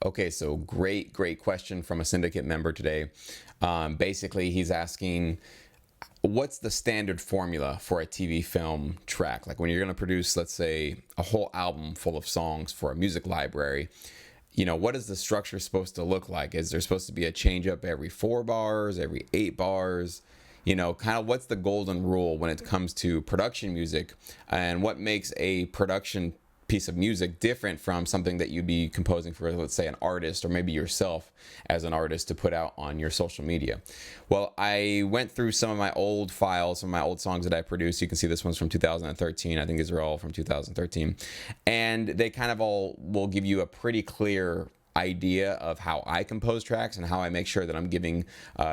Okay, so great question from a syndicate member today. Basically, he's asking, what's the standard formula for a TV film track? Like when you're going to produce, let's say, a whole album full of songs for a music library, what is the structure supposed to look like? Is there supposed to be a change up every 4 bars, every 8 bars? Kind of what's the golden rule when it comes to production music, and what makes a production piece of music different from something that you'd be composing for, let's say, an artist or maybe yourself as an artist to put out on your social media. Well, I went through some of my old files, some of my old songs that I produced. You can see this one's from 2013. I think these are all from 2013. And they kind of all will give you a pretty clear idea of how I compose tracks and how I make sure that I'm giving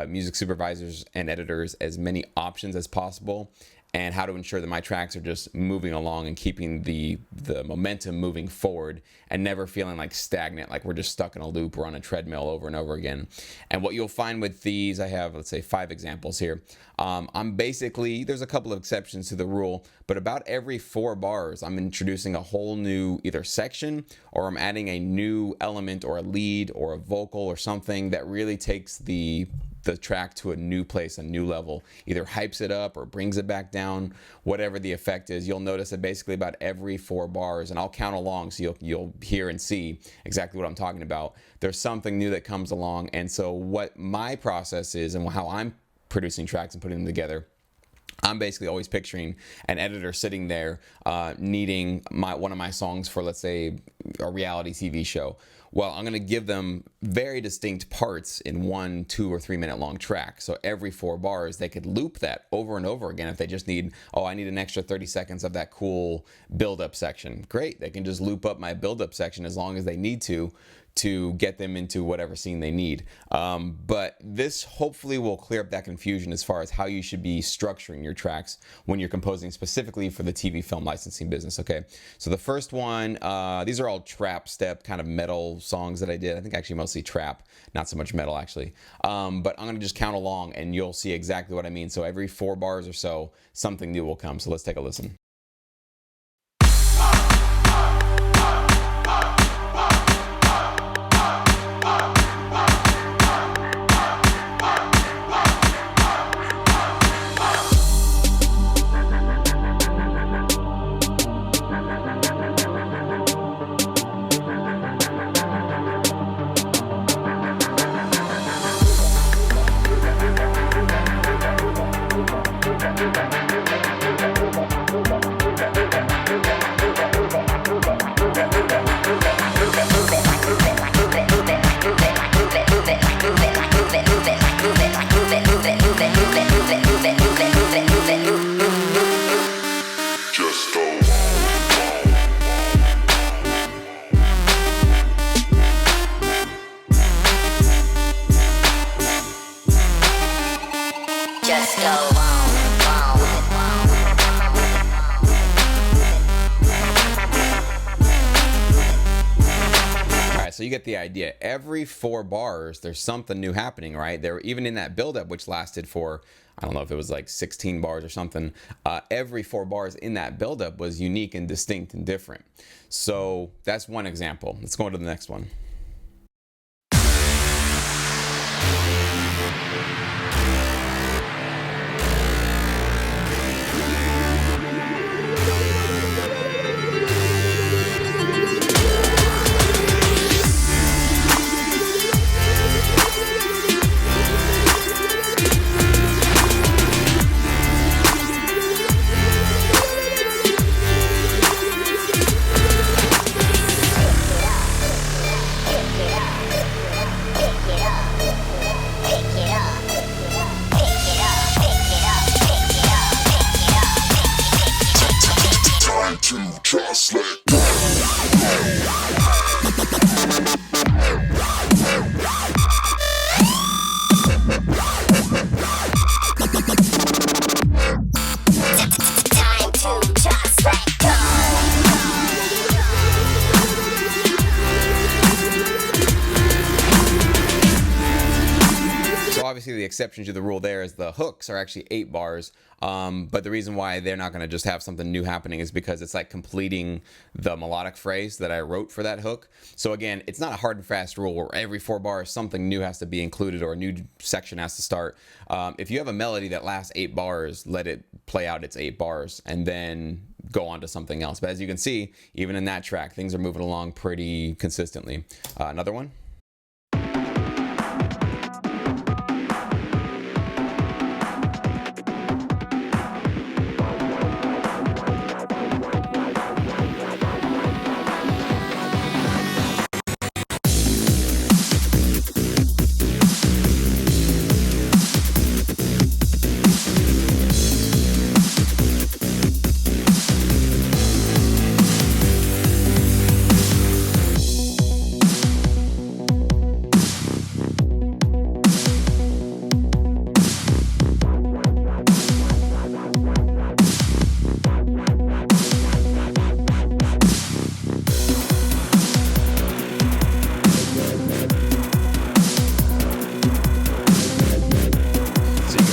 music supervisors and editors as many options as possible, and how to ensure that my tracks are just moving along and keeping the momentum moving forward and never feeling like stagnant, like we're just stuck in a loop or on a treadmill over and over again. And what you'll find with these, I have, let's say, 5 examples here. I'm basically, there's a couple of exceptions to the rule, but about every 4 bars, I'm introducing a whole new either section, or I'm adding a new element or a lead or a vocal or something that really takes the track to a new place, a new level, either hypes it up or brings it back down, whatever the effect is. You'll notice that basically about every 4 bars, and I'll count along so you'll hear and see exactly what I'm talking about, there's something new that comes along. And so what my process is and how I'm producing tracks and putting them together, I'm basically always picturing an editor sitting there needing one of my songs for, let's say, a reality TV show. Well, I'm going to give them very distinct parts in 1, 2, or 3 minute long track. So every 4 bars, they could loop that over and over again if they just need, I need an extra 30 seconds of that cool build-up section. Great, they can just loop up my build-up section as long as they need to get them into whatever scene they need. But this hopefully will clear up that confusion as far as how you should be structuring your tracks when you're composing specifically for the TV film licensing business, okay? So the first one, these are all trap step kind of metal songs that I did. I think actually mostly trap, not so much metal actually. But I'm gonna just count along and you'll see exactly what I mean. So every 4 bars or so, something new will come. So let's take a listen. So you get the idea. Every 4 bars, there's something new happening, right? There, even in that buildup, which lasted for, I don't know if it was like 16 bars or something, every 4 bars in that buildup was unique and distinct and different. So that's one example. Let's go on to the next one. obviously the exception to the rule there is the hooks are actually 8 bars. But the reason why they're not going to just have something new happening is because it's like completing the melodic phrase that I wrote for that hook. So again, it's not a hard and fast rule where every 4 bars something new has to be included or a new section has to start. If you have a melody that lasts 8 bars, let it play out its 8 bars and then go on to something else. But as you can see, even in that track, things are moving along pretty consistently. Another one.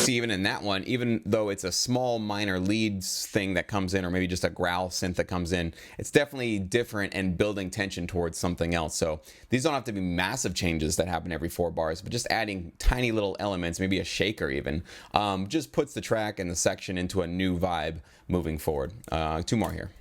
Even in that one, even though it's a small minor leads thing that comes in, or maybe just a growl synth that comes in, it's definitely different and building tension towards something else. So these don't have to be massive changes that happen every 4 bars, but just adding tiny little elements, maybe a shaker even, just puts the track and the section into a new vibe moving forward. 2 more here.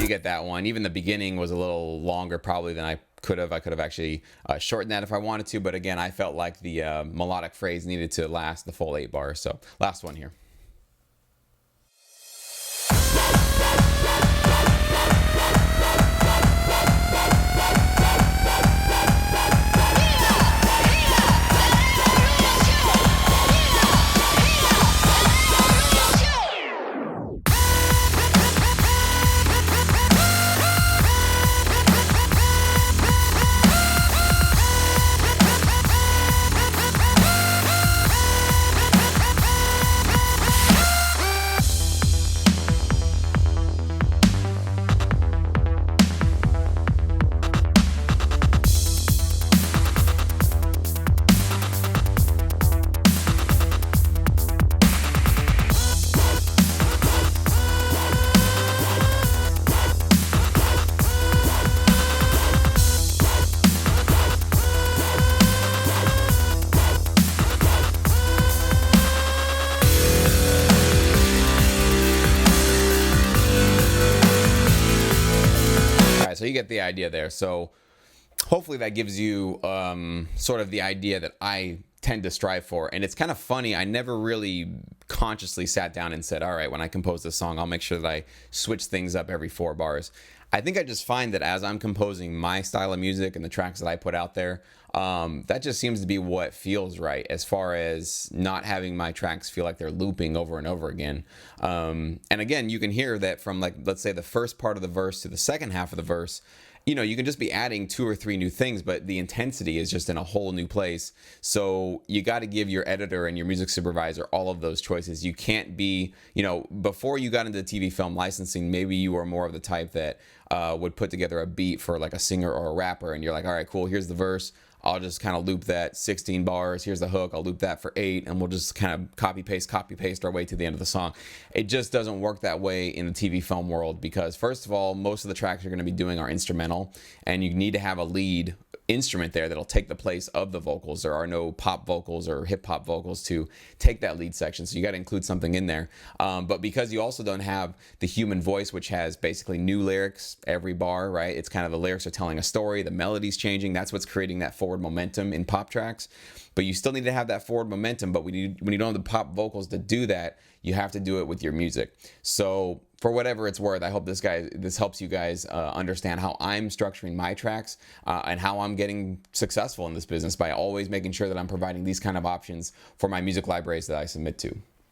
Get that one. Even the beginning was a little longer probably than I could have. I could have actually shortened that if I wanted to, but again, I felt like the melodic phrase needed to last the full 8 bars. So last one here. So you get the idea there. So hopefully that gives you sort of the idea that I tend to strive for. And it's kind of funny, I never really consciously sat down and said, all right, when I compose this song, I'll make sure that I switch things up every 4 bars. I think I just find that as I'm composing my style of music and the tracks that I put out there, that just seems to be what feels right as far as not having my tracks feel like they're looping over and over again. And again, you can hear that from, like, let's say the first part of the verse to the second half of the verse, you know, you can just be adding 2 or 3 new things, but the intensity is just in a whole new place. So you got to give your editor and your music supervisor all of those choices. You can't be, you know, before you got into TV film licensing, maybe you were more of the type that would put together a beat for like a singer or a rapper, and you're like, all right, cool, here's the verse. I'll just kind of loop that 16 bars. Here's the hook. I'll loop that for 8, and we'll just kind of copy paste our way to the end of the song. It just doesn't work that way in the TV film world because, first of all, most of the tracks you're going to be doing are instrumental, and you need to have a lead instrument there that'll take the place of the vocals. There are no pop vocals or hip hop vocals to take that lead section, so you got to include something in there. But because you also don't have the human voice, which has basically new lyrics, every bar, right? It's kind of the lyrics are telling a story, the melody's changing. That's what's creating that forward momentum in pop tracks. But you still need to have that forward momentum. But when you don't have the pop vocals to do that, you have to do it with your music. So for whatever it's worth, I hope this helps you guys understand how I'm structuring my tracks and how I'm getting successful in this business by always making sure that I'm providing these kind of options for my music libraries that I submit to.